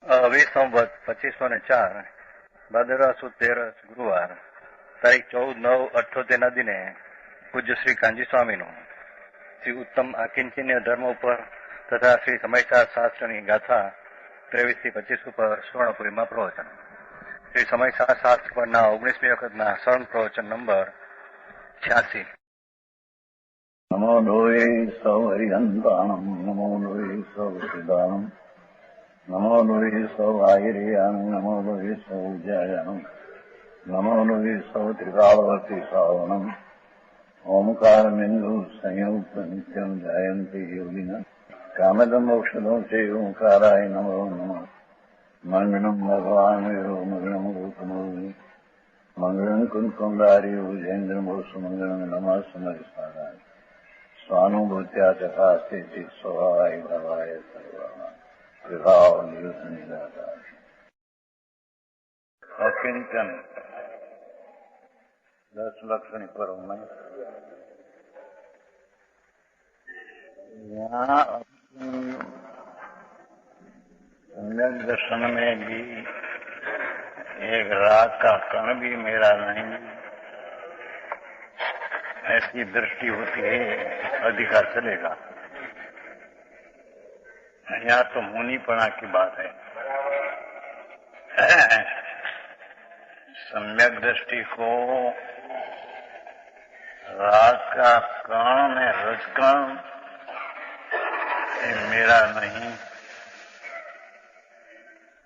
સંવત 2504 ભાદરવા સુદ 13 ગુરુવાર તારીખ 14/9/78 ના દિને પૂજ્ય શ્રી કાંજી સ્વામીનું શ્રી ઉત્તમ આકિંચન્ય ધર્મ ઉપર તથા શ્રી સમયસાર શાસ્ત્રની ગાથા 23-25 ઉપર સુવર્ણપુરીમાં પ્રવચન. શ્રી સમયસાર શાસ્ત્ર પરના 19મી વખતના શરણ પ્રવચન નંબર 86. નમો લોહે સૌ હરિહંતાણમ નમો લોહે સૌ સિદ્ધાણમ નમો લોહે સૌ આયર્યાન નમો લોહે સૌ જયાનમ નમો લોહે સૌ ત્રિકાળવતી શ્રાવણમ ઓમકાર બિંદુ સંયુક્ત નિત્યમ જાયંતી યોગિના કામદમ ઔષધો છે ઓંકારાય નમો નમઃ. મંગળમ ભગવાન મંગળમ ગૌતમોની મંગળમ કુંકુંડાર્યો જૈન્દ્રમો સુમંગળમ નમઃ સમયસારાય સ્વાનુભૂત્યા ચકાસ્તે સ્વભાવાય ભવાય સર્વા વિભાવ નિયુત નિરાકાર અકિંચન 10 લક્ષણી પર્વમાં सम्यक दर्शन में भी एक राग का कण भी मेरा नहीं, ऐसी दृष्टि होती है अधिकार चलेगा. यहाँ तो मुनिपना की बात है. सम्यक दृष्टि को राग का कण में रजकण मेरा नहीं,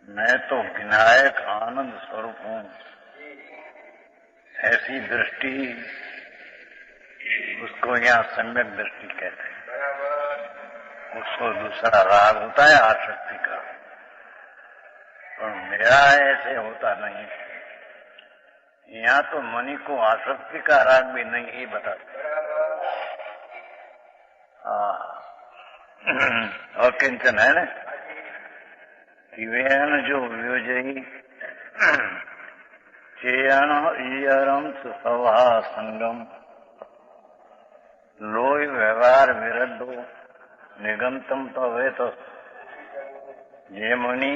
मैं तो विनायक आनंद स्वरूप हूँ, ऐसी दृष्टि उसको यहाँ सम्यक दृष्टि कहते हैं. उसको दूसरा राग होता है आसक्ति का, पर मेरा ऐसे होता नहीं. यहाँ तो मनी को आसक्ति का राग भी नहीं, ये बताते. अकिंचन है ना, दिव्यान जो व्योजयी चेयन ईयरम सभा संगम लोय व्यवहार विरुद्धो निगमतम तो वे तो ये मुनि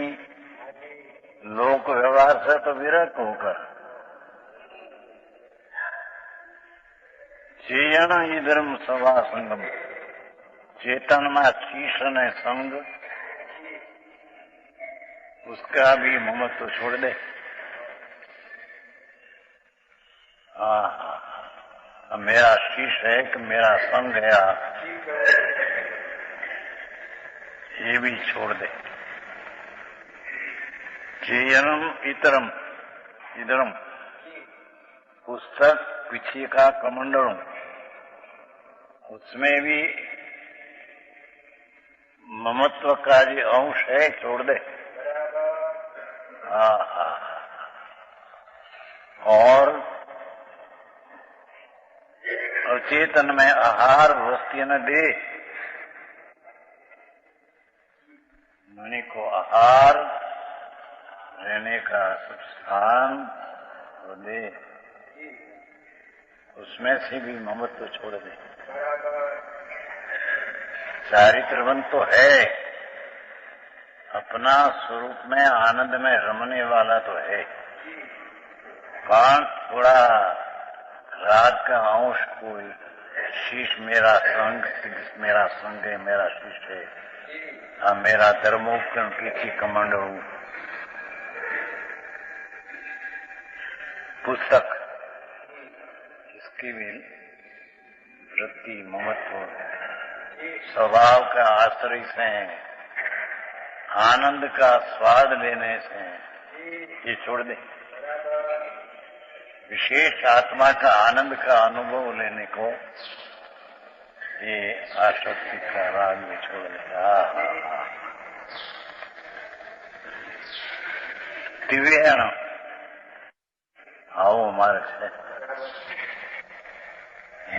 लोक व्यवहार से तो विरत होकर चेयन ईधर्म सभा संगम चेतन में शीश ने संग उसका भी ममत्व तो छोड़ दे. मेरा शीश है कि मेरा संग है, ये भी छोड़ दे. चेयनम इतरम इधरम पुस्तक पीछे का कमंडलम, उसमें भी ममत्व का जो अंश है छोड़ दे. और अचेतन में आहार वस्ती न दे. मणि को आहार रहने का स्थान तो दे, उसमें से भी ममत्व छोड़ दे. चारित्रवन तो है, अपना स्वरूप में आनंद में रमने वाला तो है, पर थोड़ा राग का अंश कोई शीश मेरा संग है, मेरा शीश है, मेरा धर्मोपकरण किसी कमांड हूं, पुस्तक इसकी भी वृत्ति ममत्व स्वभाव का आश्रय से आनंद का स्वाद लेने से ये छोड़ दे. विशेष आत्मा का आनंद का अनुभव लेने को ये आसक्ति का राग भी छोड़ देगा. दिव्य આવો માર્ગ છે.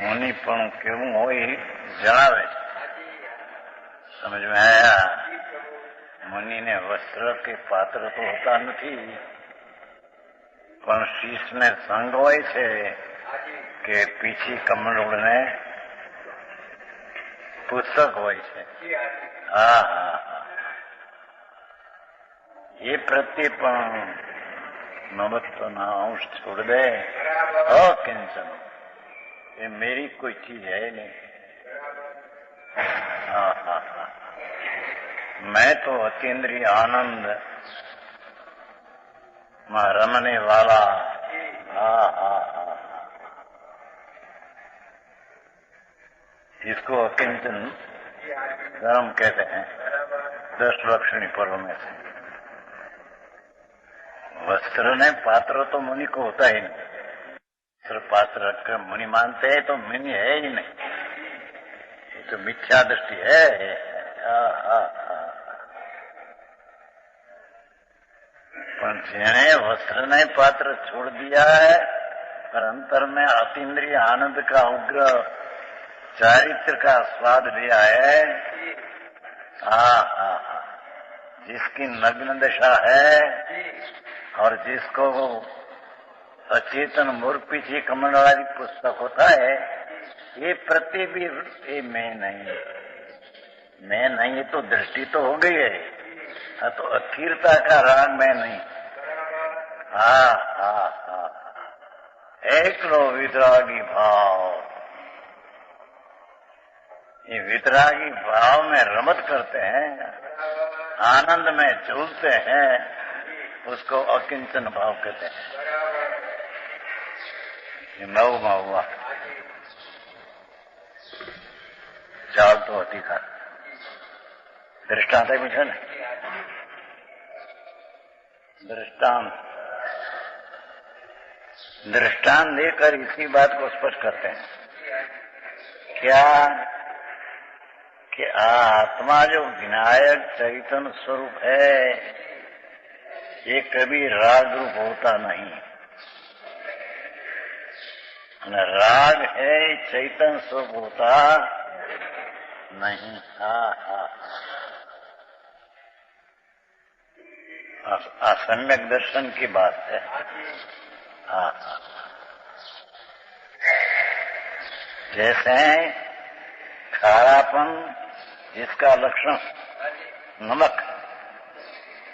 મુનિપણું કેવું હોય જણાવે. समझ में आया? मुनि ने वस्त्र के पात्र तो होता નથી, પણ શીશ ને સંગ હોય છે કે પીછી કમળ ને પુસ્તક હોય છે. ये प्रत्येपण ममत्वना अंश छोड़ दे किंचन, ये मेरी कोई चीज है नहीं। मैं तो अतीन्द्रिय आनंद में रमने वाला। इसको अकिंचन धर्म कहते हैं 10 लक्षणी पर्व में से। वस्त्र ने पात्र तो मुनि को होता ही नहीं। वस्त्र पात्र रखकर मुनि मानते हैं तो मुनि है ही नहीं, ये तो मिथ्या दृष्टि है। पर जिन्हें वस्त्र ने पात्र छोड़ दिया है पर अंतर में अतीन्द्रिय आनंद का उग्र चारित्र का स्वाद लिया है, जिसकी नग्न दशा है और जिसको वो अचेतन मूर्ख पीछे कमल वाली पुस्तक होता है, ये भी ये मैं नहीं, ये तो दृष्टि तो हो गई है। तो अथिरता का राग मैं नहीं। एक लो वितरागी भाव, ये वितरागी भाव में रमत करते हैं, आनंद में झूलते हैं, उसको अकिंचन भाव कहते हैं। ये मऊमा हुआ चाल तो होती था। दृष्टांत है मुझे ना, दृष्टांत देकर इसी बात को स्पष्ट करते हैं। क्या कि आत्मा जो विनायक चैतन्य स्वरूप है, ये कभी राग रूप होता नहीं। राग है चैतन्य स्वरूप होता नहीं। असम्यक दर्शन की बात है। जैसे खारापन जिसका लक्षण नमक,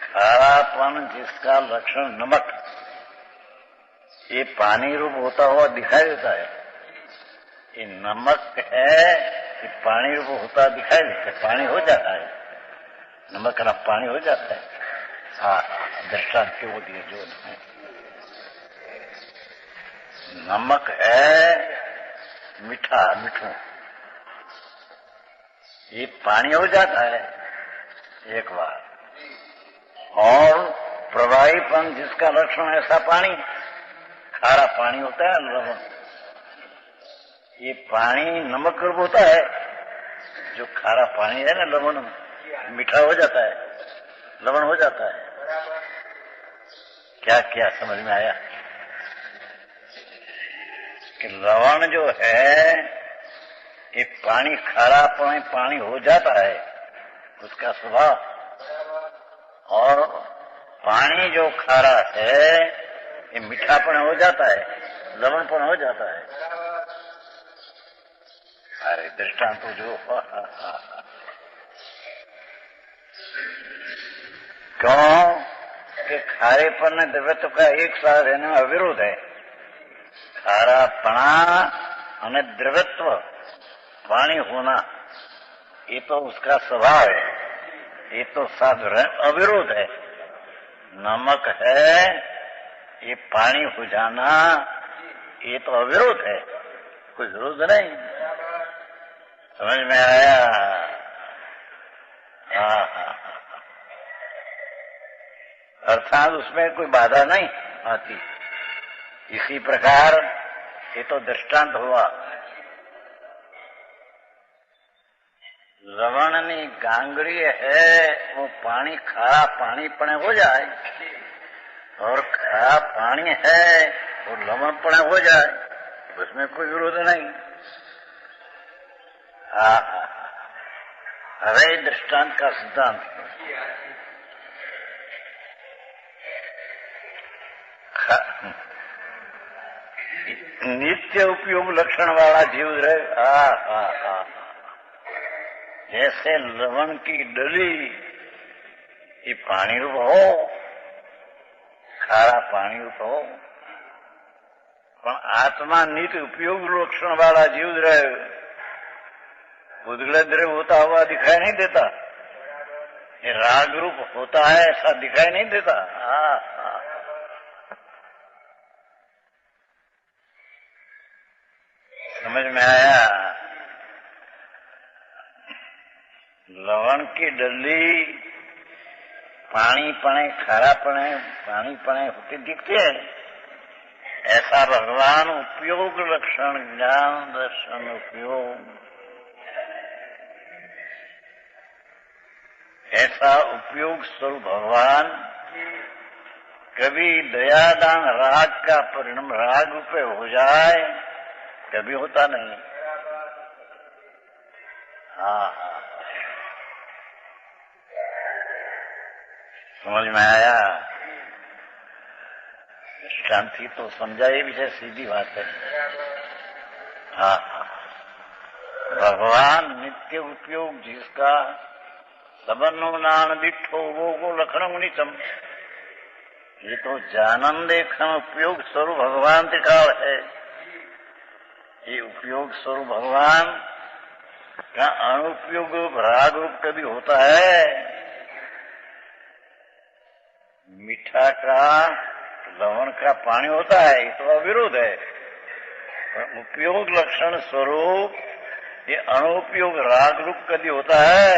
खारापन जिसका लक्षण नमक, ये पानी रूप होता हुआ दिखाई देता है। ये नमक है, ये पानी रूप होता दिखाई देता है, पानी हो जाता है, नमक ना पानी हो जाता है। दृष्टांत क्यों वो दिए जो है। नमक है मीठा, मीठू, ये पानी हो जाता है एक बार। और प्रवाहीपन जिसका लक्षण ऐसा पानी, खारा पानी होता है, लवण, ये पानी नमक रूप होता है। जो खारा पानी है ना, लवण मीठा हो जाता है, लवण हो जाता है। क्या क्या समझ में आया कि लवण जो है ये पानी खारा पानी हो जाता है, उसका स्वभाव। और पानी जो खारा है ये मीठापन हो जाता है, लवणपन हो जाता है। अरे दृष्टांत तो जो क्यों कि खारेपन द्रव्यत्व का एक साथ रहने में अविरोध है। खारापना और द्रव्यत्व पानी होना ये तो उसका स्वभाव है, ये तो साथ अविरोध है। नमक है, ये पानी हो जाना ये तो अविरोध है, कोई विरोध नहीं। समझ में आया? अर्थात उसमें कोई बाधा नहीं आती। इसी प्रकार ये तो दृष्टांत हुआ। लवणनी गांगड़ी है, वो पानी खारा पानी पने हो जाए, और खारा पानी है वो लवण पने हो जाए, उसमें कोई विरोध नहीं। अरे दृष्टांत का सिद्धांत नित्य उपयोग लक्षण वाला जीव रहे। जैसे लवण की डली એ પાણીરૂપ હો, ખારા પાણીરૂપ હો, પણ આત્मा नित उपयोग लक्षण वाला जीव द्रव्य उद्गल द्रव्य होता हुआ दिखाई नहीं देता, ये राग रूप होता है ऐसा दिखाई नहीं देता। समझ में आया? लवण की डली पानी पने खारा पने पानी पने होते दिखते हैं, ऐसा भगवान उपयोग लक्षण ज्ञान दर्शन उपयोग, ऐसा उपयोग स्वरूप भगवान कभी दयादान राग का परिणाम राग रूपे हो जाए, कभी होता नहीं। हाँ, समझ में आया? शांति तो समझा, ये विषय सीधी बात है। हाँ, भगवान नित्य उपयोग जिसका सबनो नान दिठो वो लखनऊ निचम, ये तो जानन देखन उपयोग स्वरूप भगवान दिखाव है। ये उपयोग स्वरूप भगवान का अनुपयोग राग रूप कभी होता है? मीठा का लवण का पानी होता है, ये तो अविरोध है। उपयोग लक्षण स्वरूप ये अनुपयोग राग रूप कभी होता है?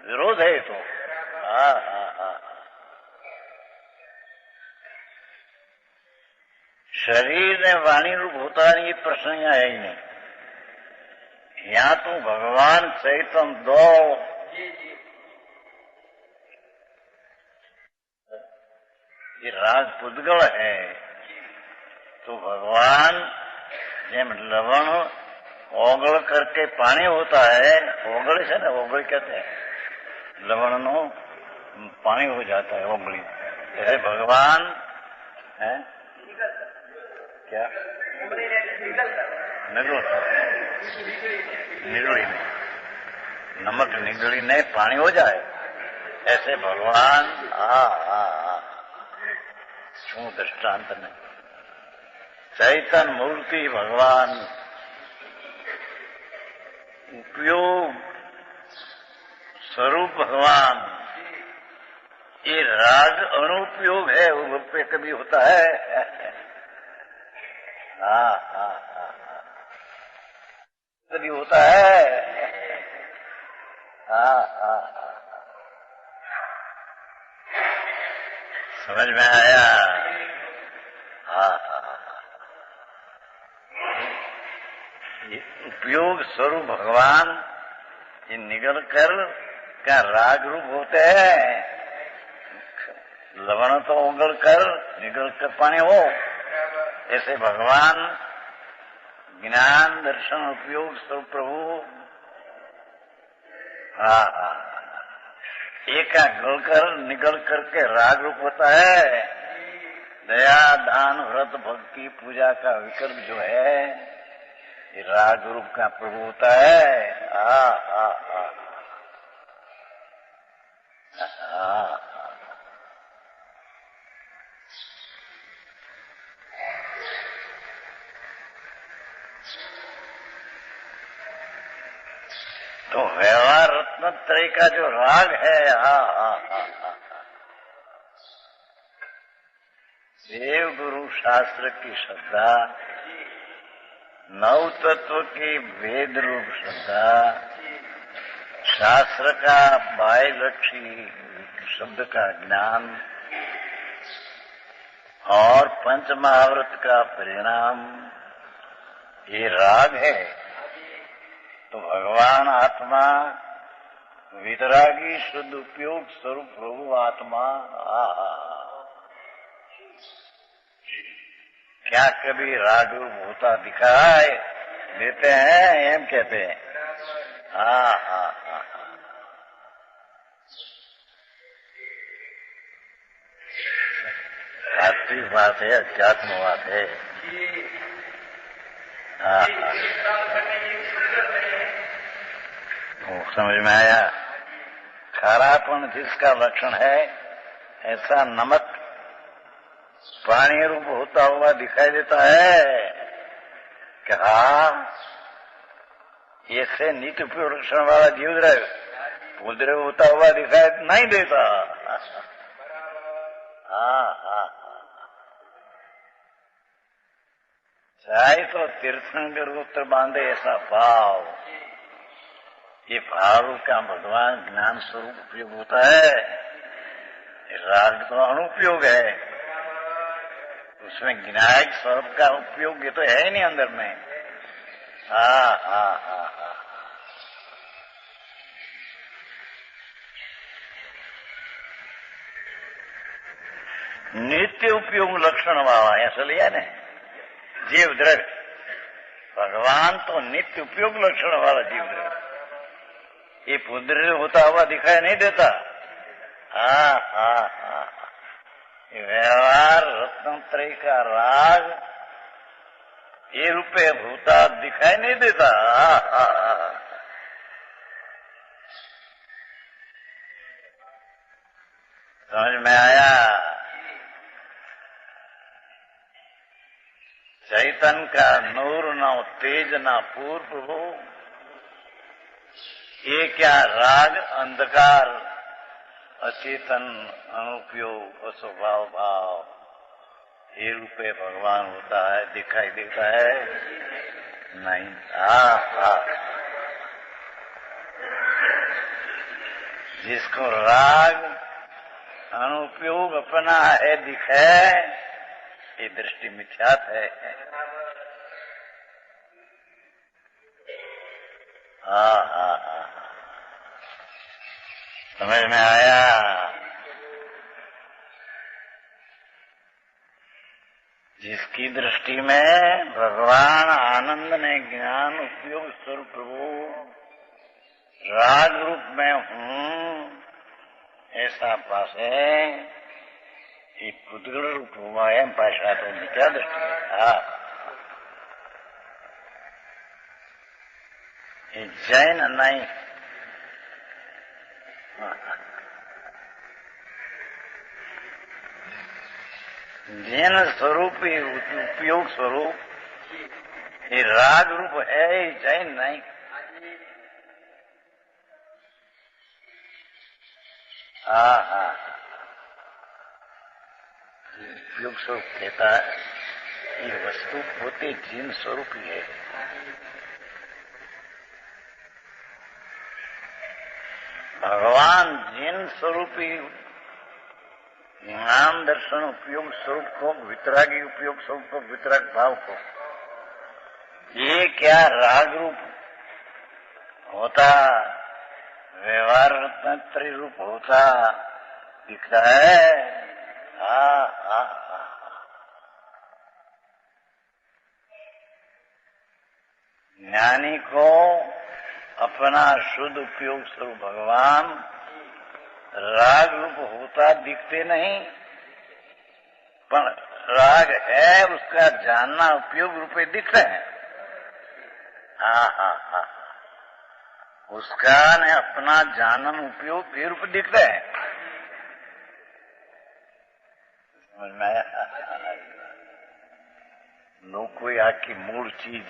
विरोध है तो। शरीर ने वाणी रूप होता नहीं, ये प्रश्न यहाँ है ही नहीं। यहाँ तो भगवान चैतन्य दो ये राग पुद्गल है, तो भगवान जेम लवण ओगल करके पानी होता है, ओगल से ना ओगल कहते हैं, लवण नो पानी हो जाता है ओगली, जैसे भगवान है क्या निगड़ी में नमक निगड़ी नहीं पानी हो जाए, ऐसे भगवान શું दृष्टांत ने चैतन्य मूर्ति भगवान उपयोग स्वरूप भगवान, ये राग अनुपयोग है, वो पे कभी होता है? कभी होता है? समझ में आया? ये उपयोग स्वरूप भगवान ये निगल कर क्या राग रूप होते हैं, लवण तो उगल कर निगल कर पानी हो, ऐसे भगवान ज्ञान दर्शन उपयोग स्वरूप प्रभु एक गल कर निगल करके राग रूप होता है। दया दान व्रत भक्ति पूजा का विकल्प जो है ये राग रूप का प्रभु होता है। तो व्यवहार रत्न त्रय का जो राग है, देव गुरु शास्त्र की श्रद्धा, नव तत्व की वेद रूप श्रद्धा, शास्त्र का बाह्यलक्षी शब्द का ज्ञान और पंच महाव्रत का परिणाम, ये राग है। तो भगवान आत्मा वितरागी शुद्ध उपयोग स्वरूप प्रभु आत्मा क्या कभी राग रूप होता दिखाए देते हैं? एम कहते हैं। सात्विक बात है, अध्यात्म बात है। समझ में आया? खारापन जिसका लक्षण है, ऐसा नमक पानी रूप होता हुआ दिखाई देता है कि हाँ, ऐसे नित्य उपयोग लक्षण वाला जीव पुद्र होता हुआ दिखाई नहीं देता। हाँ, चाहे तो तीर्थंकर उत्तर बांधे ऐसा भाव, ये भाव का भगवान ज्ञान स्वरूप उपयोग होता है। राग तो अनुपयोग है, उसमें विनायक स्वरूप का उपयोग ये तो है ही नहीं अंदर में। हा। नित्य उपयोग लक्षण वाला ऐसा लिया ने जीव द्रव्य, भगवान तो नित्य उपयोग लक्षण वाला जीव द्रव्य, ये पुद्र होता हुआ दिखाई नहीं देता। हा। व्यवहार रत्नत्रय का राग ये रूपे भूता दिखाई नहीं देता। समझ में आया? चैतन्य का नूर न तेज न पूर्व हो, ये क्या राग अंधकार अचेतन अनुपयोग अस्वभाव भाव ये रूपे भगवान होता है, दिखाई देता है नहीं। जिसको राग अनुपयोग अपना है दिखे, ये दृष्टि मिथ्यात है। समझ में आया? जिसकी दृष्टि में भगवान आनंद ने ज्ञान उपयोग स्वरूप प्रभु राग रूप में हूँ ऐसा पास है, ये पुद्गल रूप हुआ है पाशा तो क्या दृष्टि है? ये जैन नहीं, जैन स्वरूप ही उपयोग स्वरूप ये राग रूप है, जैन नहीं। उपयोग स्वरूप कहता है, ये वस्तु होते जीन स्वरूप ही है। भगवान जीन स्वरूपी ज्ञान दर्शन उपयोग स्वरूप को, वितरागी उपयोग स्वरूप को, वितराग भाव को, ये क्या राग रूप होता, व्यवहार रत्नत्रय रूप होता दिखता है। ज्ञानी को अपना शुद्ध उपयोग स्वरूप भगवान राग रूप होता दिखते नहीं, पर राग है उसका जानना उपयोग रूपे दिख रहे हैं। उसका ने अपना जानन उपयोग ये रूप दिख रहे हैं। समझ में आया? लोग कोई आखी मूल चीज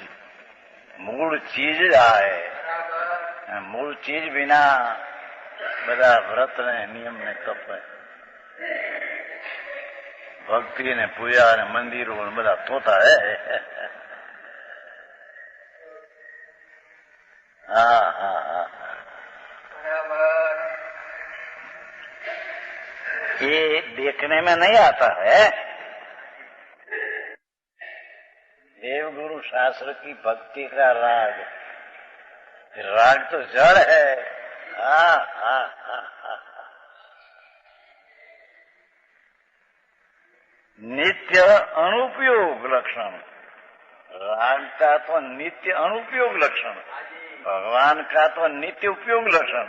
आए, मूल चीज बिना બધા વ્રત ને નિયમ ને તપ ભક્તિ ને પૂજા ને મંદિરો બધા તોતા હે। ये देखने में नहीं आता है। देव गुरु शास्त्र की भक्ति का राग, राग तो जड़ है। नित्य अनुपयोग लक्षण, राग का तो नित्य अनुपयोग लक्षण, भगवान का तो नित्य उपयोग लक्षण।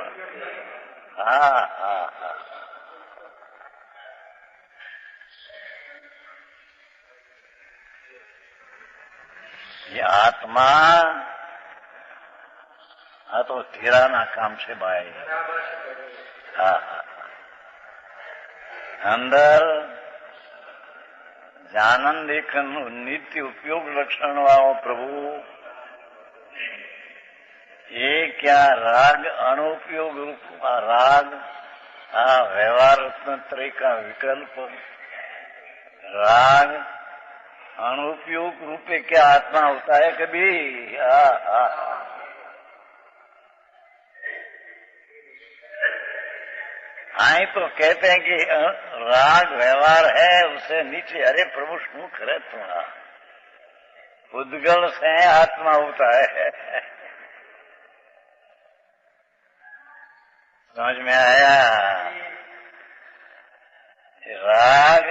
ये आत्मा આ તો તેરાના કામ છે ભાઈ, અંદર जानंद एक नित्य उपयोग लक्षण वालों प्रभु ये क्या राग अनुपयोग रूप राग व्यवहार रत्नत्रय का विकल्प राग अनुपयोग रूपे क्या आत्मा होता है कभी? आई तो कहते हैं कि राग व्यवहार है उससे नीचे। अरे प्रभु शू करे तुम्हारा उद्गल से आत्मा होता है। समझ में आया? राग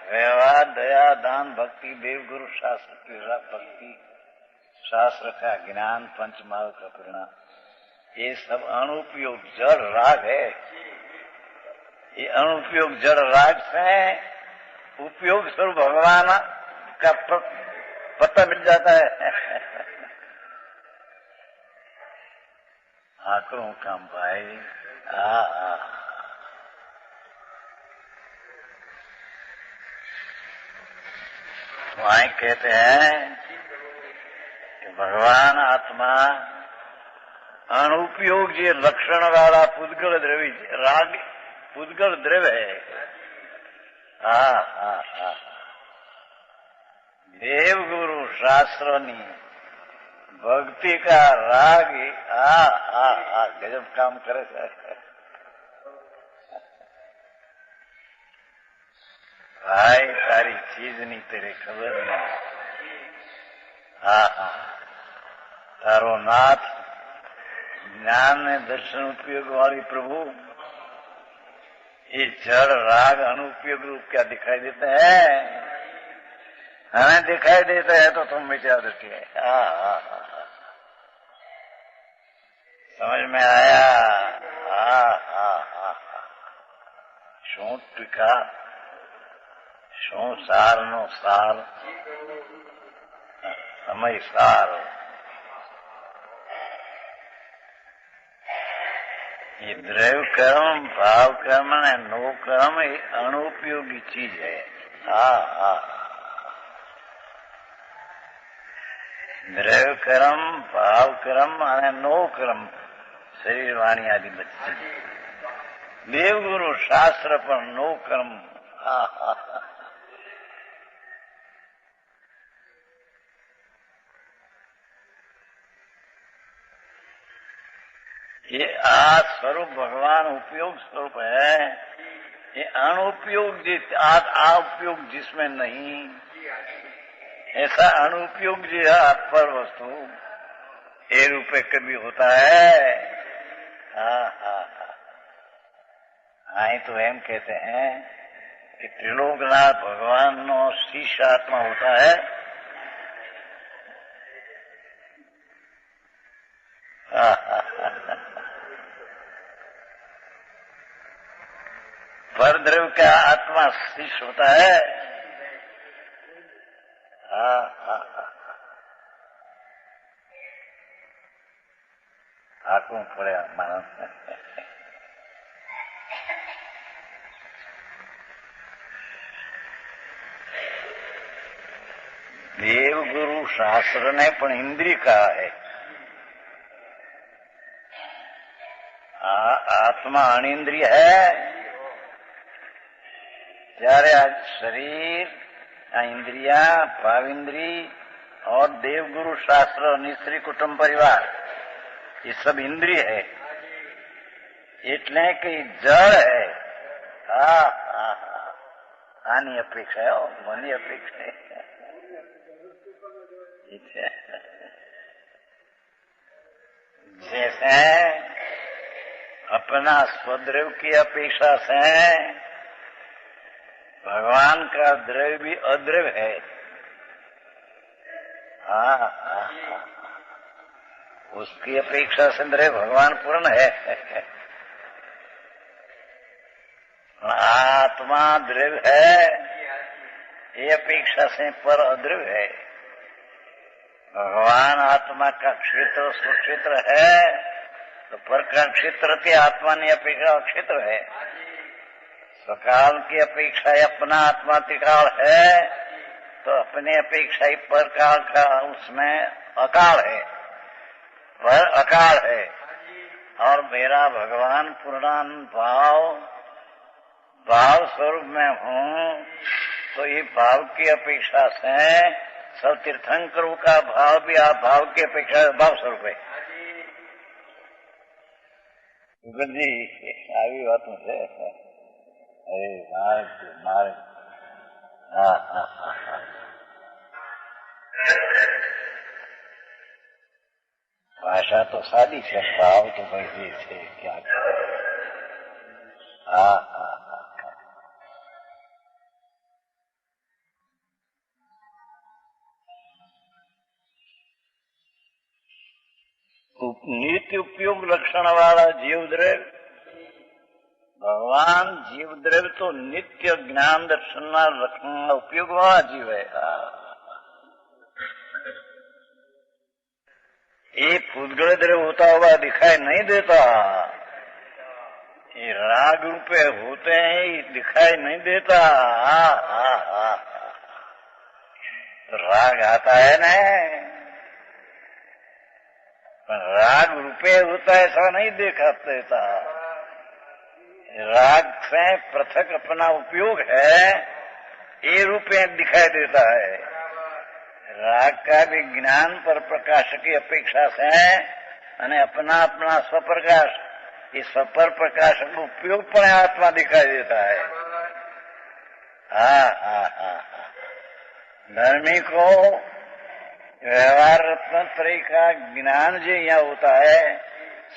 व्यवहार दया दान भक्ति देव गुरु शास्त्र की भक्ति शास्त्र का ज्ञान पंचमाल का परिणाम ये सब अनुपयोग जड़ राग है। ये अनुपयोग जड़ राग से उपयोग स्वरूप भगवान का पता मिल जाता है। आकरों काम भाई वहीं कहते हैं कि भगवान आत्मा अनुपयोग जे लक्षण वाला पुद्गल द्रव्य राग पुद्गल द्रव्य है। देव गुरु शास्त्रोनी भक्ति का राग गजब काम करे है। भाई तारी चीज नहीं तेरे खबर नहीं। तारो नाथ ज्ञान ने दर्शन उपयोग वाली प्रभु ये जड़ राग अनुपयोग रूप क्या दिखाई देता है? हमें दिखाई देता है तो तुम विचार रखिए। समझ में आया? शू टीका शू सार नो सार समय सार ये द्रव्य कर्म भाव कर्म ने नो कर्म ये अनुपयोगी चीज है। द्रव्य कर्म भाव कर्म અને नो कर्म शरीर वाणी आदि बच्चे देव गुरु शास्त्र पर नो कर्म। ये स्वरूप भगवान उपयोग स्वरूप है। ये अनुपयोग उपयोग जिसमें नहीं ऐसा अनुपयोग जो है पर वस्तु ए रूपे कभी होता है। तो एम कहते हैं कि त्रिलोकनाथ भगवान नो शीश आत्मा होता है। परद्रव्य का आत्मा शीश होता है। आंखों पड़े मानस देव गुरु शास्त्र ने पण इंद्रिय कहा है। आत्मा अनिंद्रिय है। ત્યારે आज शरीर इंद्रिया भाविंद्री और देवगुरु शास्त्र निश्री कुटुंब परिवार ये सब इंद्रिय है। એટલે કે જળ है। આની અપેક્ષા है મની अपेक्षा है। जैसे अपना स्वद्रव्य की अपेक्षा से भगवान का द्रव्य भी अद्रव्य है। उसकी अपेक्षा से द्रव्य भगवान पूर्ण है। आत्मा द्रव्य है ये अपेक्षा से पर अद्रव्य है। भगवान आत्मा का क्षेत्र स्वक्षेत्र है तो पर का क्षेत्र के आत्मा ने अपेक्षा क्षेत्र है, स्वकाल की अपेक्षा अपना आत्मा त्रिकाल है, तो अपने अपेक्षा ही पर काल का उसमें अकाल है, पर अकाल है। और मेरा भगवान पूर्णानंद भाव स्वरूप में हूँ, तो ये भाव की अपेक्षा से सब तीर्थंकरों का भाव भी आप भाव की अपेक्षा भाव स्वरूप है। जी આવી વાતો છે। અરે મારે भाषा तो सादी है, भाव तो बढ़ी है, क्या करें। नित्य उपयोग लक्षण वाला जीव द्रव्य भगवान जीव द्रव्य तो नित्य ज्ञान दर्शन लक्षण उपयोग वाला जीव है। ये फुदगल द्रव्य होता हुआ दिखाई नहीं देता, ये राग रूपे होते हैं, ये दिखाई नहीं देता। तो राग आता है ना, पर राग रूपे होता है ऐसा नहीं देखा देता। राग से पृथक अपना उपयोग है, ये रूपे दिखाई देता है। राग का भी ज्ञान पर प्रकाश की अपेक्षा से અને अपना अपना स्वप्रकाश, इस स्वर प्रकाश का उपयोग पर आत्मा दिखाई देता है। धर्मी को व्यवहार रत्न त्रय का ज्ञान जो यहाँ होता है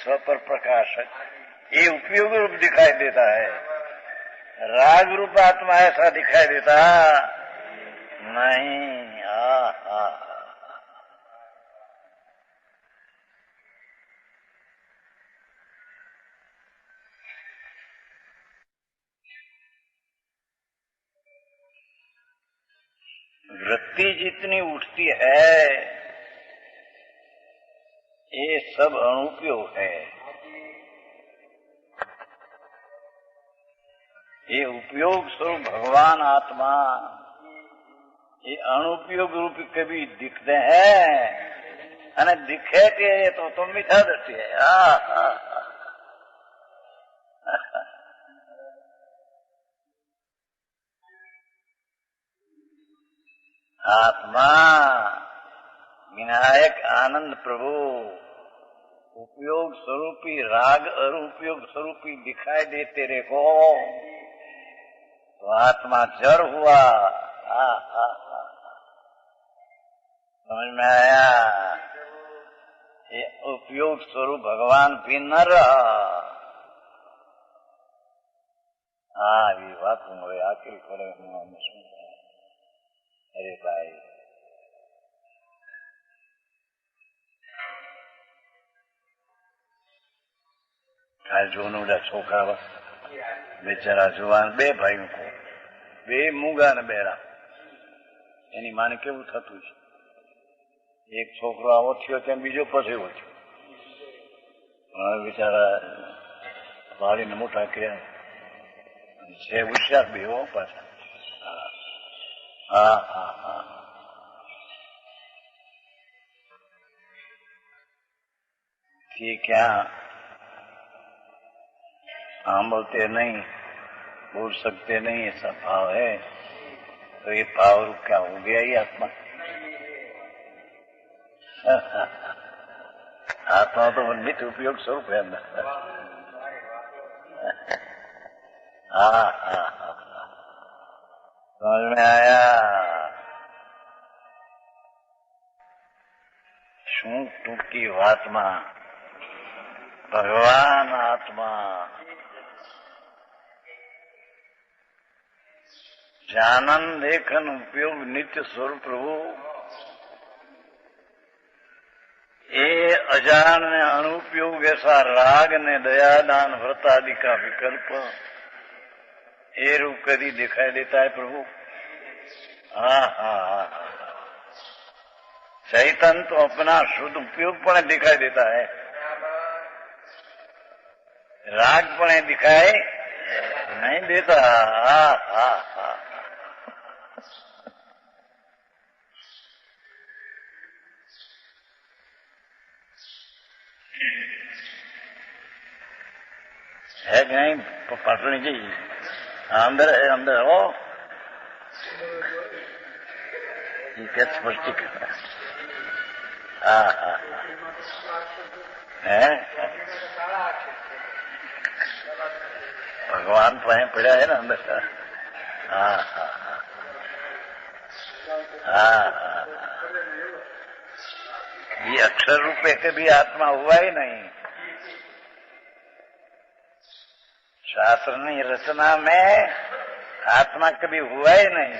स्वर प्रकाशक, ये उपयोग रूप दिखाई देता है। राग रूप आत्मा ऐसा दिखाई देता नहीं। वृत्ति जितनी उठती है ये सब अनुपयोग है। ये उपयोग स्वरूप भगवान आत्मा, ये अनुपयोग रूप कभी दिखते हैं અને दिखे के तो मीठा दृष्टि है। आत्मा विनायक आनंद प्रभु उपयोग स्वरूपी राग अनुपयोग स्वरूपी दिखाई दे तेरे को, तो आत्मा जड़ हुआ। समझ में आया? ये उपयोग स्वरूप भगवान भी न रहा। ये बात हूँ आखिर करे सुन। अरे भाई आज જોનું છોકરા બેચારા જુવાન, બે ભાઈઓ કો બે મૂંગા ને બેડા, એની માને કેવું થતું છે, એક છોકરો આવો થયો ત્યાં બીજો પછેવો થયો, બિચારા ભાળીને મોટા કર્યા છે, હોશિયાર બી હો પાછા। कि क्या हम बोलते नहीं, बोल सकते नहीं, ऐसा भाव है, तो ये भाव क्या हो गया ये आत्मा? आत्मा तो नित्य उपयोग स्वरूप है अंदर। समझ में आया? શું ટૂંકી વાતમાં ભગવાન આત્મા जानन देखन उपयोग नित्य स्वरूप प्रभु, ये अजान ने अनुपयोग ऐसा राग ने दया दान व्रत आदि का विकल्प ये रूप कभी दिखाई देता है प्रभु। चैतन्य तो अपना शुद्ध उपयोग पर दिखाई देता है। रागपणे दिखाई नहीं देता। है कि नहीं पाटनी जी? अंदर है, अंदर हो ये स्पष्ट है। भगवान पड़ा है ना अंदर। ये अक्षर रूपे कभी आत्मा हुआ ही नहीं। शास्त्र की रचना में आत्मा कभी हुआ ही नहीं।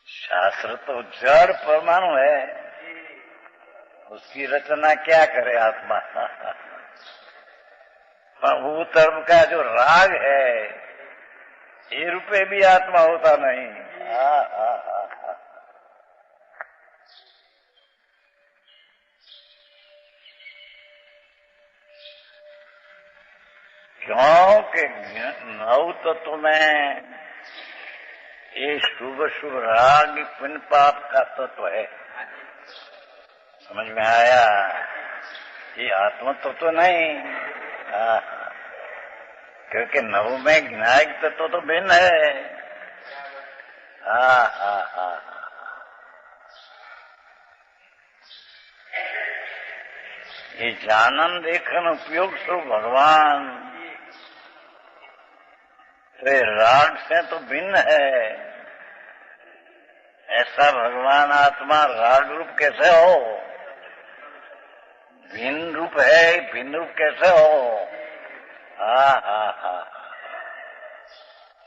शास्त्र तो जड़ परमाणु है, उसकी रचना क्या करे आत्मा। पर वो तरफ का जो राग है ये रूपे भी आत्मा होता नहीं। क्योंकि नौ तत्व में ये शुभ शुभ राग पुण्य पाप का तत्व है। समझ में आया? ये आत्म तत्व नहीं। क्योंकि नव में ज्ञायक तत्व तो भिन्न है। ये जानन देखन उपयोग स्वरूप भगवान तो राग से तो भिन्न है। ऐसा भगवान आत्मा राग रूप कैसे हो? भिन्न रूप है, भिन्न रूप कैसे हो?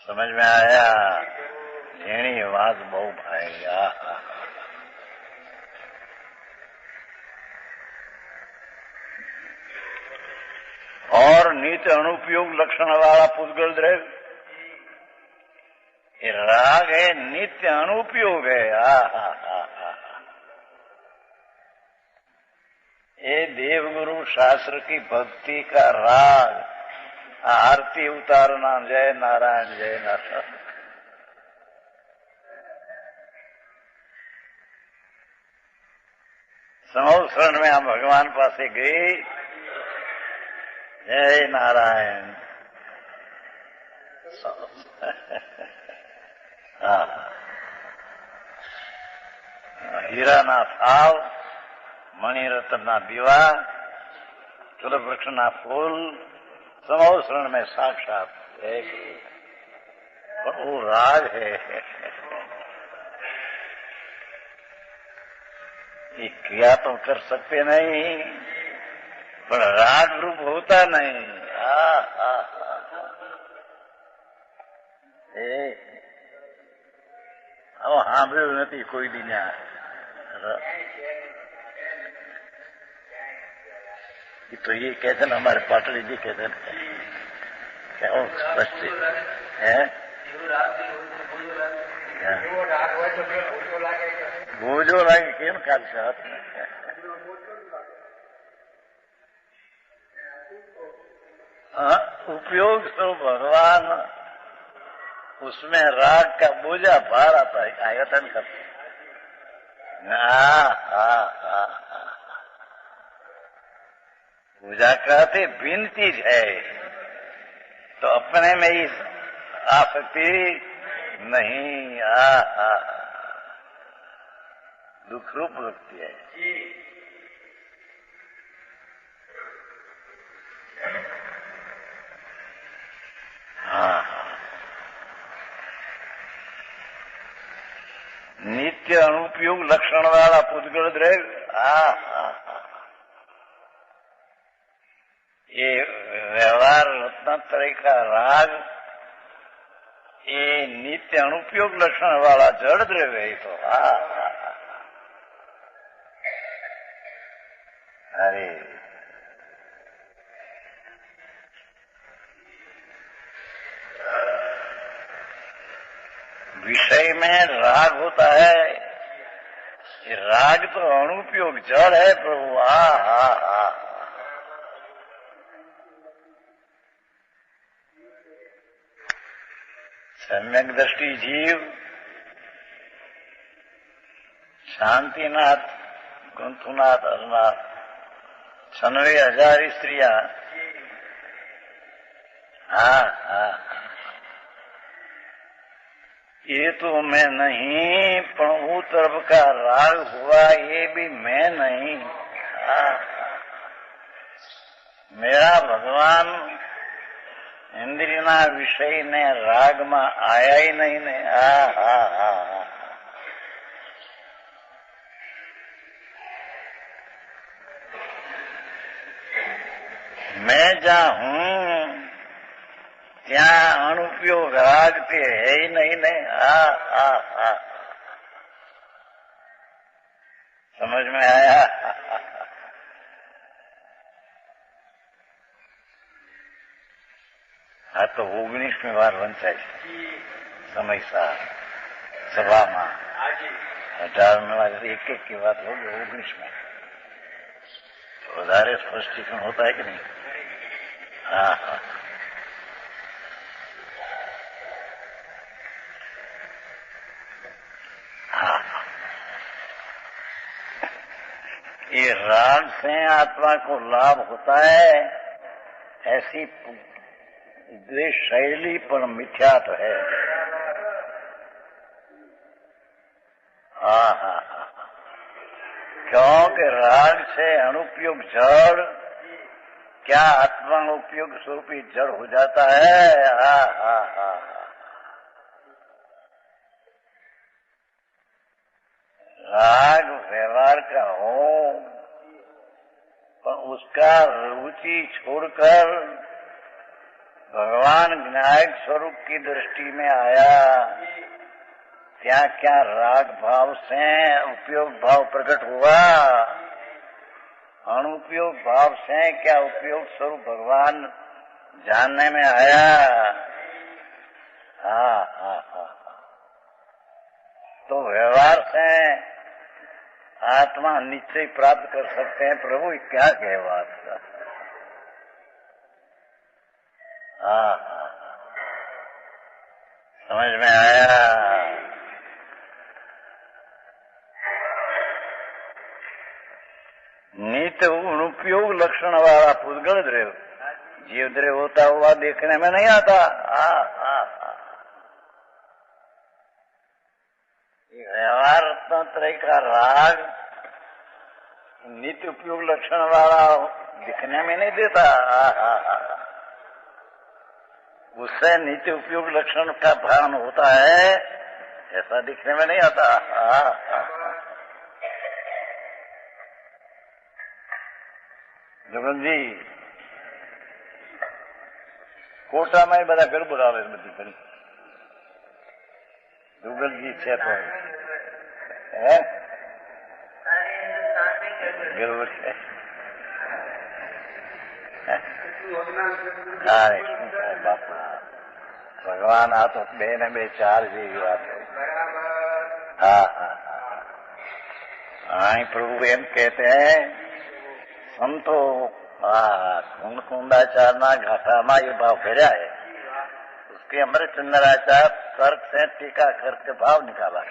समझ में आया? झेणी आवाज बहु भाई। और नित्य अनुपयोग लक्षण वाला पुद्गल द्रव्य ये राग है, नित्य अनुपयोग है। ये देवगुरु शास्त्र की भक्ति का राग। आरती उतारना, जय नारायण जय नारायण। समोसरण में हम भगवान पासे गए, जय नारायण। हीरा ना साव, मणिरत्न ना दीवा, तुलवृक्ष ना फूल, समोसरण में साक्षात एक वो राग है। ये क्रिया तो कर सकते नहीं, पर राग रूप होता नहीं। સાંભળ્યું નથી કોઈ દી ના। तो ये कहते हैं हमारे पाटली जी कहते हैं क्या स्पष्ट है। बोझो लागे केम काल साथ उपयोग तो भगवान उसमें राग का बोझा भार आता है आयतन का। पूजा कहते भिन्न चीज है, तो अपने में ही आसक्ति नहीं। दुख रूप भक्ति है। नित्य अनुपयोग लक्षण वाला पुद्गल द्रव्य ये व्यवहार रत्नत्रय का राग ये नित्य अनुपयोग लक्षण वाला जड़ द्रव्य है। तो अरे विषय में राग होता है, ये राग तो अनुपयोग जड़ है प्रभु। आ सम्यक दृष्टि जीव, शांतिनाथ, गुंथुनाथ, अरनाथ, 96,000 स्त्रियां। ये तो मैं नहीं, पण वो तरफ का राग हुआ ये भी मैं नहीं। मेरा भगवान इंद्रियना विषय ने राग में आया ही नहीं ने। मैं जहां हूं ત્યાં अनुपयोग राग पे है ही नहीं ने। समझ में आया? हाँ तो 19મી વાર વંચાય સમયસર સભામાં, 18મી વાર एक की बात होगी, 19 में વધારે સ્પષ્ટીકરણ होता है कि नहीं? हाँ। ये राग से आत्मा को लाभ होता है, ऐसी द्वेष शैली पर मिथ्यात्व है। क्योंकि राग से अनुपयोग जड़ क्या आत्मा उपयोग स्वरूपी जड़ हो जाता है। राग व्यवहार का हो पर उसका रुचि छोड़कर भगवान विनायक स्वरूप की दृष्टि में आया, क्या क्या राग भाव से उपयोग भाव प्रकट हुआ, अनुपयोग भाव से क्या उपयोग स्वरूप भगवान जानने में आया। तो व्यवहार से आत्मा निश्चय प्राप्त कर सकते हैं। प्रभु क्या कहे बात का। समझ में आया? नित्य अनुपयोग लक्षण वाला पुद्गल द्रव जीव द्रव होता हुआ देखने में नहीं आता। व्यवहार तंत्र का राग नित्य उपयोग लक्षण वाला दिखने में नहीं देता। उससे नित्य उपयोग लक्षण का भान होता है, ऐसा दिखने में नहीं आता। जुगल जी कोटा में बड़ा घर बुलावे बધી ઘણી जुगल जी છે તો હે ગરબર છે। બાપા ભગવાન આ તો 2 ને 2 4 જેવી વાત है। प्रभु एम कहते हैं संतो कुंडाचार घाटा में ये भाव फेरा है, उसके अमृत चंद्राचार तर्क से टीका करके भाव निकाला।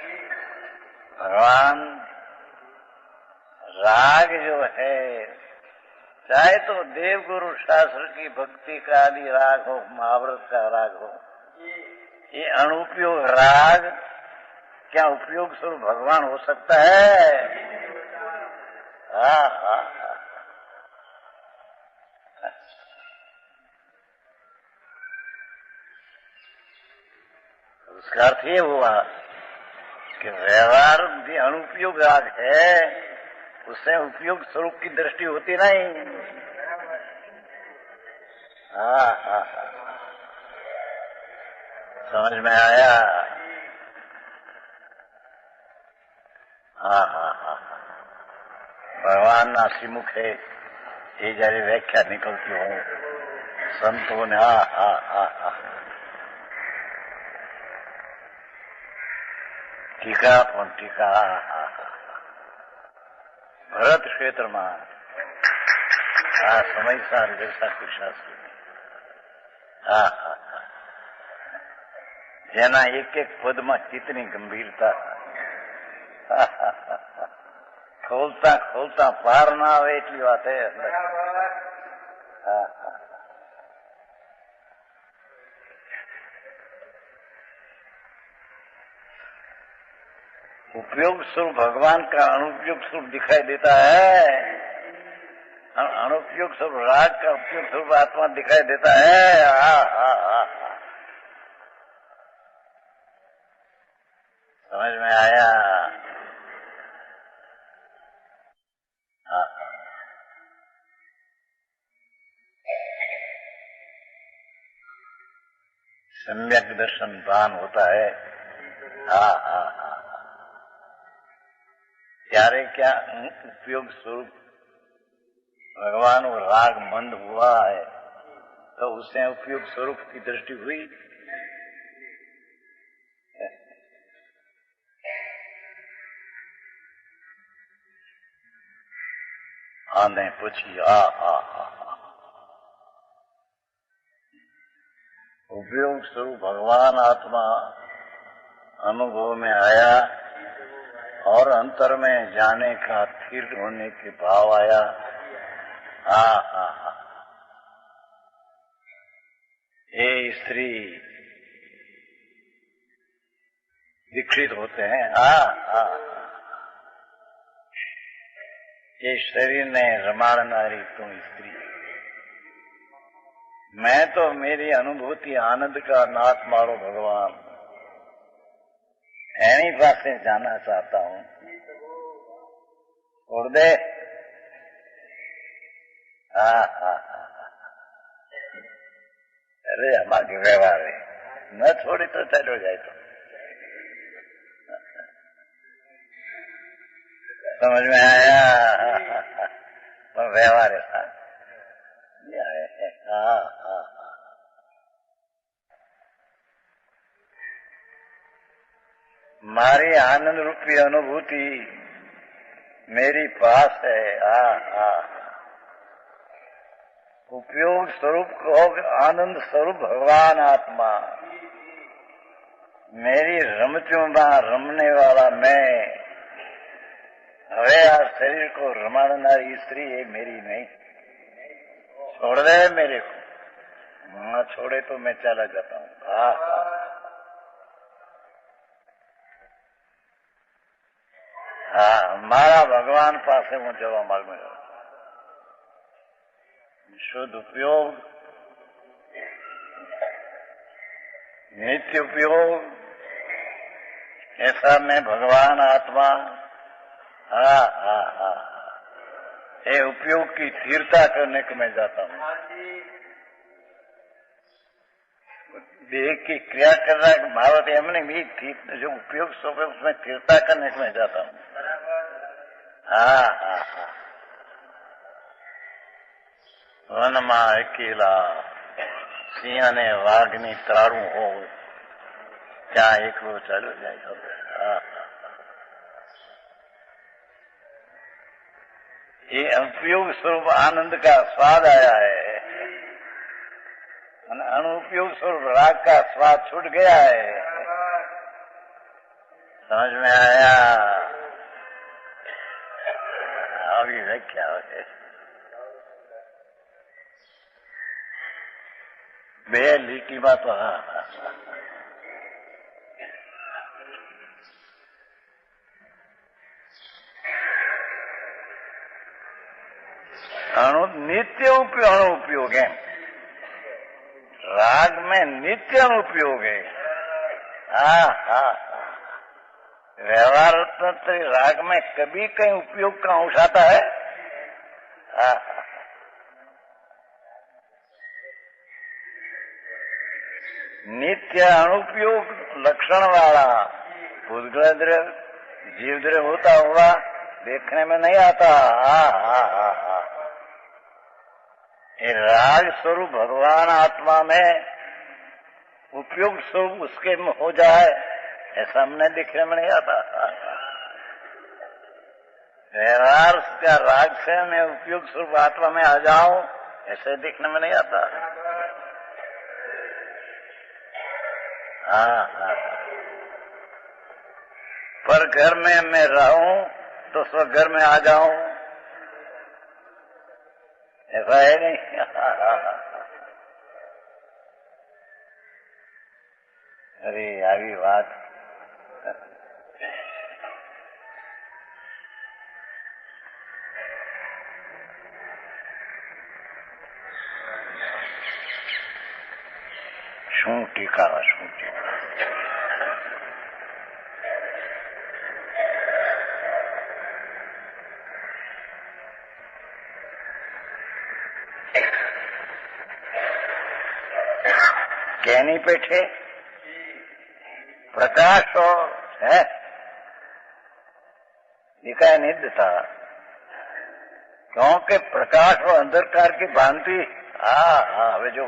भगवान राग जो है, चाहे तो देव गुरु शास्त्र की भक्ति का आदि राग हो, महाव्रत का राग हो, ये अनुपयोग राग क्या उपयोग स्वरूप भगवान हो सकता है? उसका अर्थ ये हुआ कि व्यवहार भी अनुपयोग राग है, उससे उपयोग स्वरूप की दृष्टि होती नहीं। समझ में आया? भगवान ना श्रीमुख है ये जયારે व्याख्या निकलती हो संतों ने टीका पण टीका ભરત ક્ષેત્રમાં આ સમય સાર જૈસા કુશાસ્ત્ર જેના એક એક પદમાં ચિત્તની ગંભીરતા ખોલતા ખોલતા પાર ના આવે એટલી વાત હે અંદર. उपयोग स्वरूप भगवान का अनुपयोग स्वरूप दिखाई देता है, अनुपयोग स्वरूप राग का उपयोग स्वरूप आत्मा दिखाई देता है. समझ में आया? सम्यक दर्शन भान होता है. ત્યારે क्या उपयोग स्वरूप भगवान वो राग मंद हुआ है तो उससे उपयोग स्वरूप की दृष्टि हुई. आने पूछी उपयोग स्वरूप भगवान आत्मा अनुभव में आया और अंतर में जाने का स्थिर होने के भाव आया. ये स्त्री दीक्षित होते हैं. ये शरीर ने रमाड़नारी तुम स्त्री, मैं तो मेरी अनुभूति आनंद का नाथ मारो भगवान एनी पासे जाना चाहता हूं. छोड़ दे. अरे हमारे व्यवहार है, न छोड़ी तो चलो जाए तो. समझ में आया? व्यवहार है. मारी आनंद रूपी अनुभूति मेरी पास है. उपयोग स्वरूप को आनंद स्वरूप भगवान आत्मा मेरी रमचुमा रमने वाला मैं. હવે આ शरीर को रमाड़नारी स्त्री है मेरी नहीं. छोड़ दे मेरे को. न छोड़े तो मैं चला जाता हूँ. મારા ભગવાન પાસે હું જવા માંગુ છું. शुद्ध उपयोग, नित्य उपयोग, ऐसा मैं भगवान आत्मा ये उपयोग की स्थिरता करने को मैं जाता हूँ. देह की क्रिया कर रहा है भारत हमने भी जो उपयोग सब है उसमें स्थिरता करने को मैं जाता हूँ. વનમાં અકેલા સિંહ અને વાઘની ત્રાળું હોય ત્યાં એકલો ચાલ્યો જાય. ये अनुपयोग स्वरूप आनंद का स्वाद आया है और अनुपयोग स्वरूप राग का स्वाद छूट गया है. समझ में आया? अभी व्याख्या हो गई. બે લીટીમાં તો नित्य अनुपयोग है. राग में नित्य अनुपयोग है. व्यवहार राग में कभी कहीं उपयोग का अंश आता है. नित्य अनुपयोग लक्षण वाला भूतगल द्रव्य जीव द्रव्य होता हुआ देखने में नहीं आता. ये राग स्वरूप भगवान आत्मा में उपयोग स्वरूप उसके में हो जाए ऐसा हमने देखने में नहीं आता. व्यवहार का राग से मैं उपयुक्त स्वरूप आत्मा में आ जाऊं, ऐसे दिखने में नहीं आता। हाँ। पर घर में मैं रहूं तो स्व घर में आ जाऊं, ऐसा है नहीं। अरे આવી વાત શું ટીકા કેની પેઠે प्रकाश और है दिखाई नहीं देता, क्योंकि प्रकाश और अंधकार की भांति। हाँ अभी जो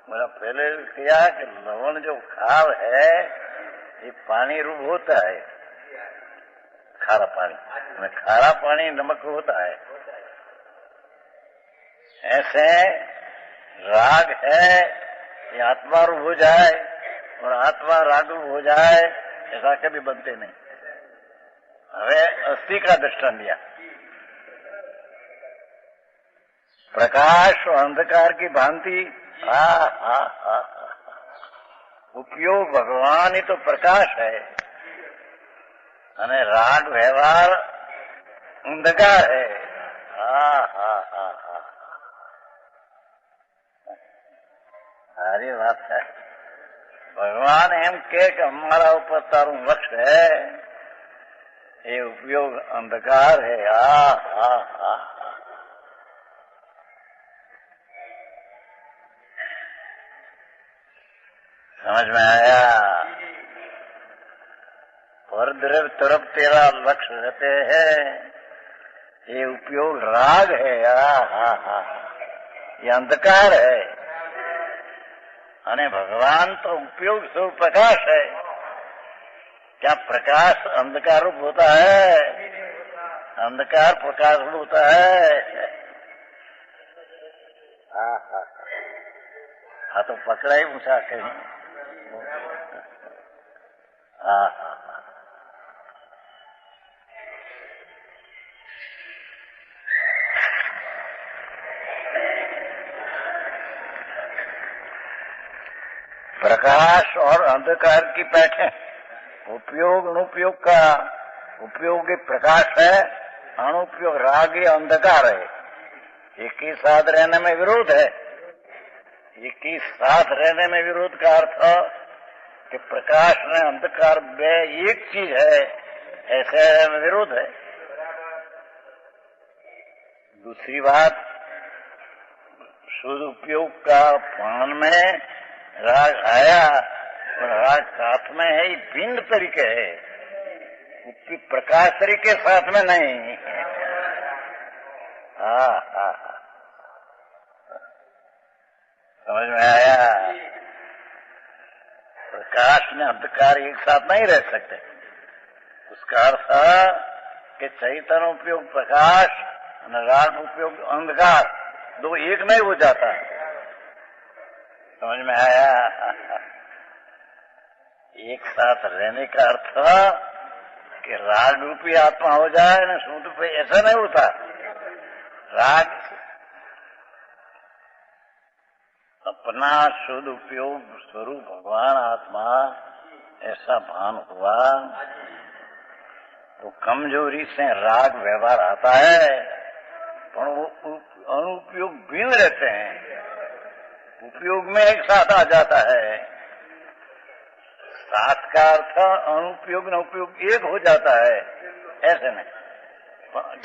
मेरा पहले किया कि लवण जो खार है ये पानी रूप होता है, खारा पानी, खारा पानी नमक होता है। ऐसे राग है ये आत्मा रूप हो जाए और आत्मा रागरूप हो जाए, ऐसा कभी बनते नहीं। हवे अस्थि का दृष्टांत दिया, प्रकाश और अंधकार की भांति। उपयोग भगवान ही तो प्रकाश है અને राग व्यवहार अंधकार है। सारी बात है। भगवान एम के हमारा ऊपर तारू लक्ष्य है, ये उपयोग अंधकार है। समझ में आया? पर द्रव्य तरफ तेरा लक्ष्य रहते हैं, ये उपयोग राग है। ये अंधकार है અને भगवान तो उपयोग स्वरूप प्रकाश है। क्या प्रकाश अंधकार रूप होता है? अंधकार प्रकाश रूप होता है। हाँ तो पकड़ा ही ऊंचा कहीं। प्रकाश और अंधकार की पैठे उपयोग अनुपयोग का उपयोग प्रकाश है, अनुपयोग राग अंधकार है। एक ही साथ रहने में विरोध है। एक ही साथ रहने में विरोध का अर्थ कि प्रकाश में अंधकार में एक चीज है, ऐसे विरोध है। दूसरी बात, शुद्ध उपयोग का पान में राग आया और राग साथ में है, भिन्न तरीके है, प्रकाश तरीके साथ में नहीं। समझ में आया? प्रकाश में अंधकार एक साथ नहीं रह सकते। उसका अर्थ कि चैतन्य उपयोग प्रकाश और राग उपयोग अंधकार, दो एक नहीं हो जाता। समझ में आया? एक साथ रहने का अर्थ कि राग रूपी आत्मा हो जाए ना शुद्ध पे, ऐसा नहीं होता। राग अपना शुद्ध उपयोग स्वरूप भगवान आत्मा ऐसा भान हुआ तो कमजोरी से राग व्यवहार आता है, पर वो अनुपयोग भिन्न रहते हैं, उपयोग में एक साथ आ जाता है। साथ का अर्थ अनुपयोग न उपयोग एक हो जाता है, ऐसे नहीं।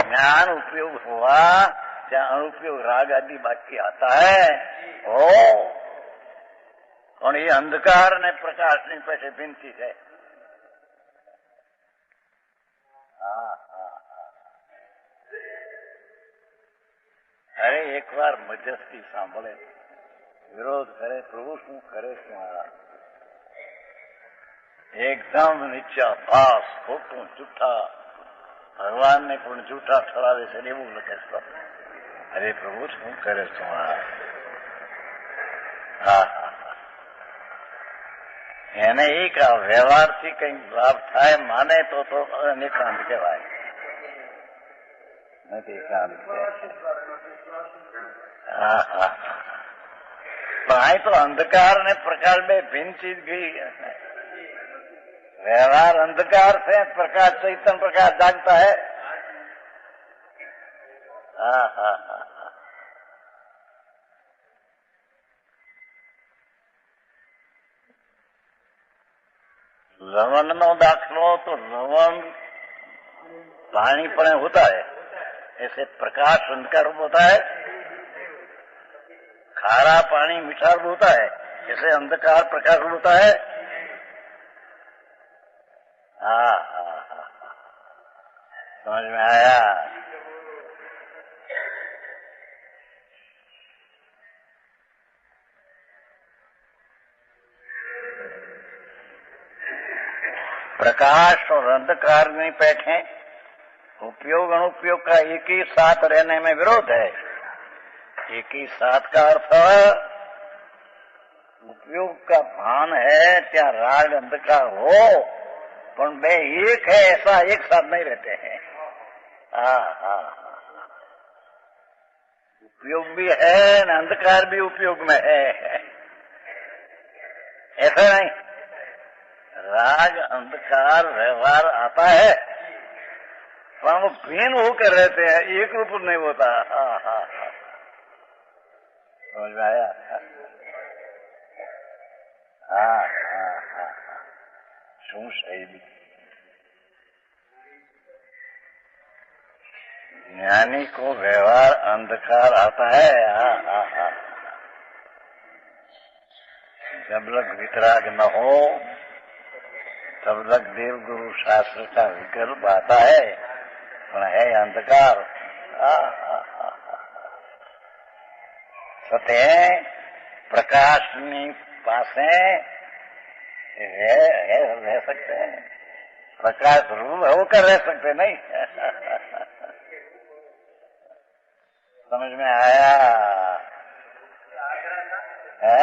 ज्ञान उपयोग हुआ क्या अनुपयोग राग आदि बाकी आता है। और ये अंधकार ने प्रकाश नहीं पैसे भिन्न चीज है। अरे एक बार मध्यस्थी सांभळे, विरोध करे प्रभु शू करे एकदम नीचा भास खोटू झूठा ભગવાનને પણ જૂઠા ઠરાવે છે એવું લખે છે. અરે પ્રભુ શું કરે છું એને એક વ્યવહારથી કંઈક લાભ થાય માને તો નિકાંત કહેવાય, નથી એકાંત. પણ અહીં તો અંધકાર ને પ્રકાશ બે ભિન્ન ચીજ ગઈ. व्यवहार अंधकार से प्रकाश चैतन्य प्रकाश जागता है. लवण नो दाखलो तो लवण पानी पर होता है, ऐसे प्रकाश अंधकार होता है. खारा पानी मीठा होता है, ऐसे अंधकार प्रकाश होता है. समझ में आया? प्रकाश और अंधकार नहीं बैठे, उपयोग अनुपयोग का एक ही साथ रहने में विरोध है. एक ही साथ का अर्थ उपयोग का भान है, क्या राग अंधकार हो पण बे एक है, ऐसा एक साथ नहीं रहते हैं. उपयोग भी है न अंधकार भी उपयोग में है, ऐसा नहीं. राग अंधकार व्यवहार आता है पर वो भिन्न होकर रहते हैं, एक रूप नहीं होता. समझ में आया? શું શૈલી ज्ञानी को व्यवहार अंधकार आता है. जब तक वितराग न हो तब तक देव गुरु शास्त्र का विकल्प आता है, पर है अंधकार. सत्य प्रकाशनी पासे रह सकते हैं, प्रकाश रूप होकर रह सकते नहीं. समझ में आया? है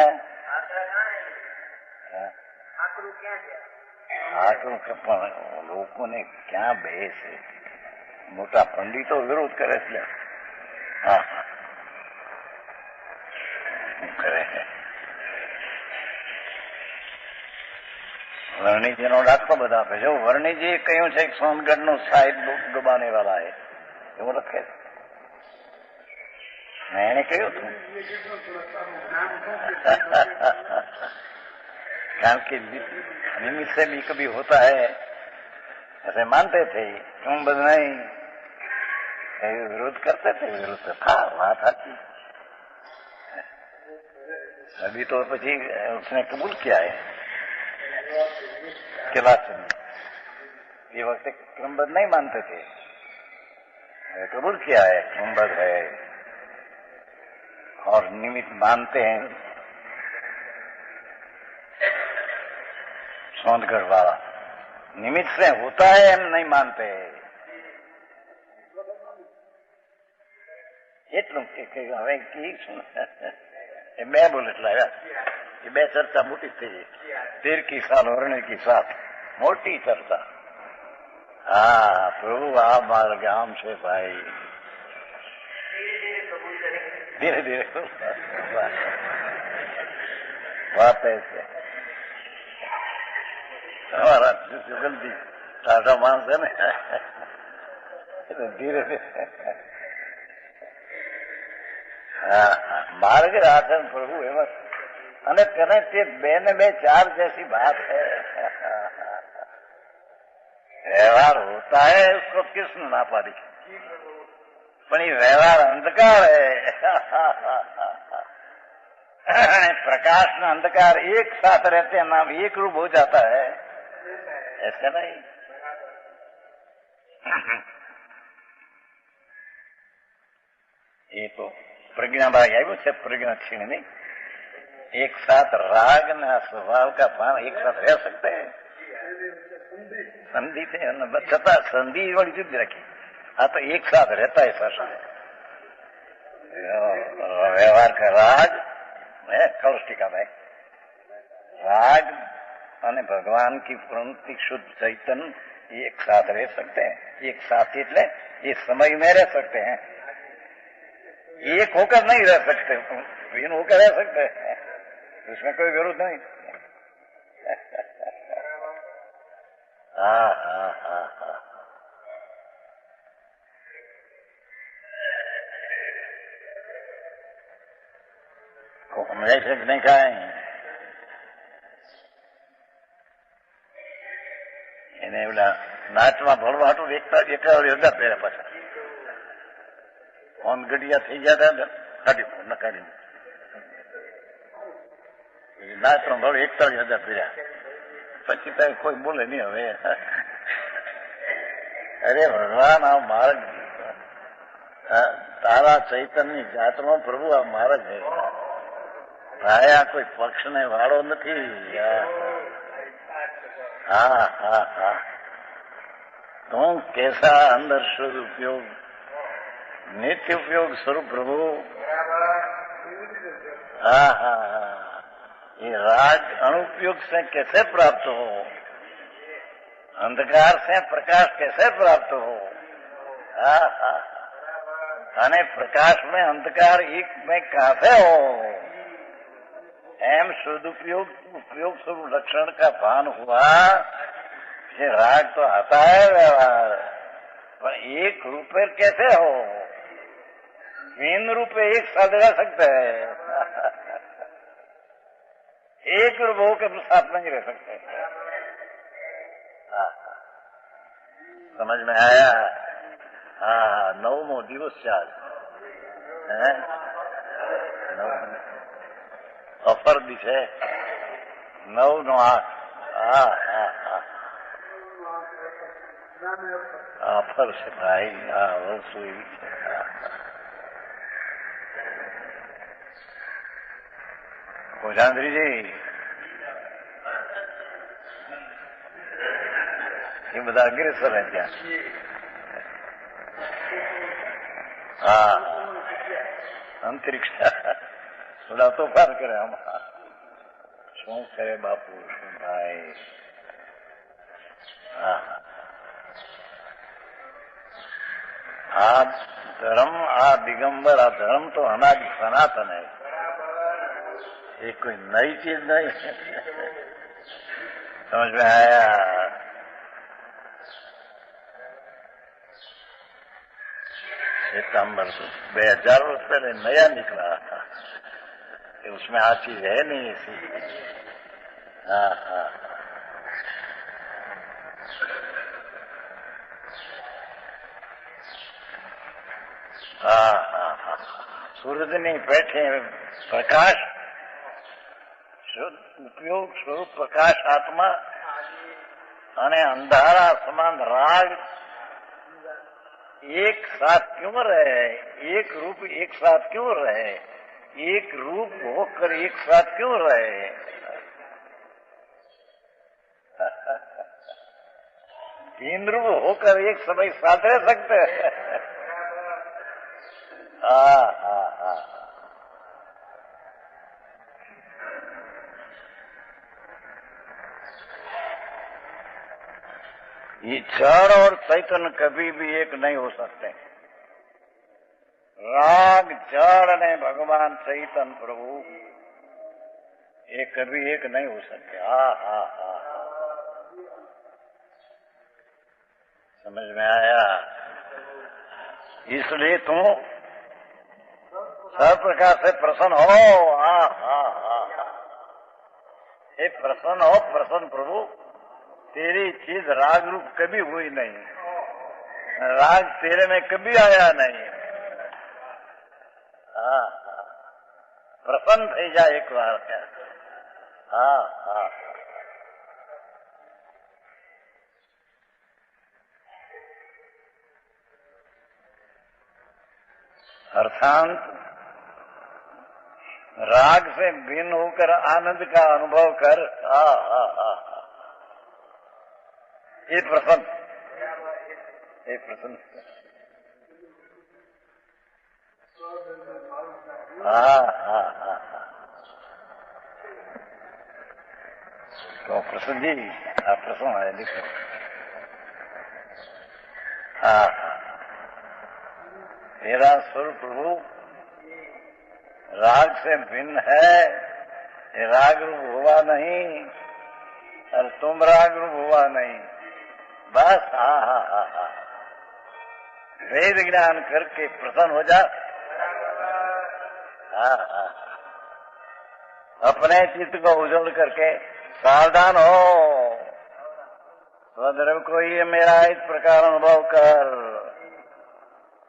આટલું પણ લોકોને ક્યાં બેસે, મોટા પંડિતો વિરોધ કરે છે. કરે છે વર્ણીજીનો દાખલો બધા આપે છે. વર્ણીજીએ કહ્યું છે કે સોનગઢનું સાહિબ ડૂબાને વાળા है, એવું લખે છે. मैंने કહ્યું હતું कारण कि निमित्त से भी कभी होता है, ऐसे मानते थे. क्यों बद नहीं विरोध करते थे, विरोध था, बात आती. अभी तो પછી उसने कबूल किया है कैलाश में. ये वक्त क्रमबद्ध नहीं मानते थे, कबूल किया है क्रमबद्ध है और निमित्त मानते हैं. सोनगढ़ वाला निमित्त से होता है, हम नहीं मानते. એટલું હવે બે બુલેટ લાવ્યા, એ બે ચર્ચા મોટી થઈ ગઈ. 13 साल वर्णे की साथ मोटी चर्चा. प्रभु आ मार्ग आम છે ભાઈ, धीरे धीरे बात ऐसे. हमारा जल्दी टाटा मानस है ने, धीरे धीरे मार्ग राशन प्रभु एवं અને તેને તે 2 ને 2 4 जैसी बात है. व्यवहार होता है उसको किसने ना पारी, पर ये व्यवहार अंधकार है. प्रकाश न अंधकार एक साथ रहते हैं, नाम एक रूप हो जाता है, ऐसे नहीं. ये तो प्रज्ञा भाग આવ્યું છે, प्रज्ञा क्षीण नहीं. एक साथ राग न स्वभाव का भाव एक साथ रह सकते हैं. संधि थे छता संधि वाली जुदी रखी। हाँ तो एक साथ रहता है सर व्यवहार का राग है कौष्टिका भाई राग અને ભગવાન की प्रवृत्ति शुद्ध चैतन एक साथ रह सकते हैं। एक साथ એટલે एक समय में रह सकते हैं, एक होकर नहीं रह सकते, भिन्न होकर रह सकते हैं, उसमें कोई विरोध नहीं। हाँ हाँ हाँ हाँ સમજાય છે કે નહીં કાંઈ? એને ઓલા નાચમાં ભરવા હતું એકતા હતા પહેલા પાછા ફોન ગઢિયા થઈ ગયા હતા કાઢી નાચમાં ભર 41,000 પહેર્યા પછી તો કોઈ બોલે નહીં હવે। અરે ભગવાન આ માર્ગ તારા ચૈતન્ય જાતનો પ્રભુ આ માર્ગ છે ભાયા કોઈ પક્ષને વાળો નથી। हाँ हाँ हाँ तुम कैसा अंदर शुद्ध उपयोग नित्य उपयोग स्वरूप प्रभु। हाँ हाँ हाँ ये राग अनुपयोग से कैसे प्राप्त हो, अंधकार से प्रकाश कैसे प्राप्त हो। हाँ हाँ अने प्रकाश में अंधकार एक में कहाँ से हो। एम शुद्ध उपयोग स्वरूप लक्षण का भान हुआ। ये राग तो आता है व्यवहार पर एक रूप कैसे हो, भिन्न रूप एक साथ रह सकते है, एक रूप होकर साथ नहीं रह सकते। समझ में आया? हाँ 9मो दिवस से आज है ऑफर दी है 9/8। हाँ हाँ हाँ ऑफर से भाई। हाँ वो सुई भोजान्द्री जी ये बता अग्रेसर है क्या? हाँ अंतरिक्ष थोड़ा तो पार करे हम શું કરે બાપુ શું ભાઈ। આ ધર્મ આ દિગंबर આ धर्म तो अनादि सनातन है, ये कोई नई चीज नहीं। समझ में आया? सितंबर 2000 वर्ष पहले नया निकला था, उसमें आ चीज है नहीं ऐसी। हाँ हाँ हाँ हाँ हाँ सूरज नहीं बैठे प्रकाश शुद्ध उपयोग स्वरूप प्रकाश आत्मा અને અંધારા સમાન રાગ एक साथ क्यों रहे, एक रूप एक साथ क्यों रहे, एक रूप होकर एक साथ क्यों रहे। तीन रूप होकर एक समय साथ रह सकते हैं। हाँ हाँ हाँ ये जड़ और चैतन्य कभी भी एक नहीं हो सकते। राग जड़ ने भगवान चैतन्य प्रभु ये कभी एक नहीं हो सकते। हाँ हाँ हाँ समझ में आया? इसलिए तुम सब प्रकार से प्रसन्न हो। हाँ हाँ हाँ ये प्रसन्न हो, प्रसन्न प्रभु तेरी चीज राग रूप कभी हुई नहीं, राग तेरे में कभी आया नहीं। हाँ प्रसन्न थी जा एक बार क्या। हाँ हाँ अर्थात राग से भिन्न होकर आनंद का अनुभव कर। हाँ हाँ हाँ ये प्रसन्न, ये प्रसन्न। हाँ। तो प्रसन्न जी, आप प्रसन्न है, लिखो। हाँ, तेरा स्वरूप रूप राग से भिन्न है, ये राग रूप हुआ नहीं और तुम राग रूप हुआ नहीं। बस हा। वेद ज्ञान करके प्रसन्न हो जा। हाँ। अपने चित्त को उजल करके सावधान हो। स्वधर्म को ये मेरा इस प्रकार अनुभव कर,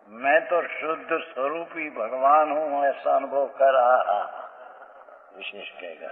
मैं तो शुद्ध स्वरूपी भगवान हूँ, ऐसा अनुभव कर। विशेष कहेगा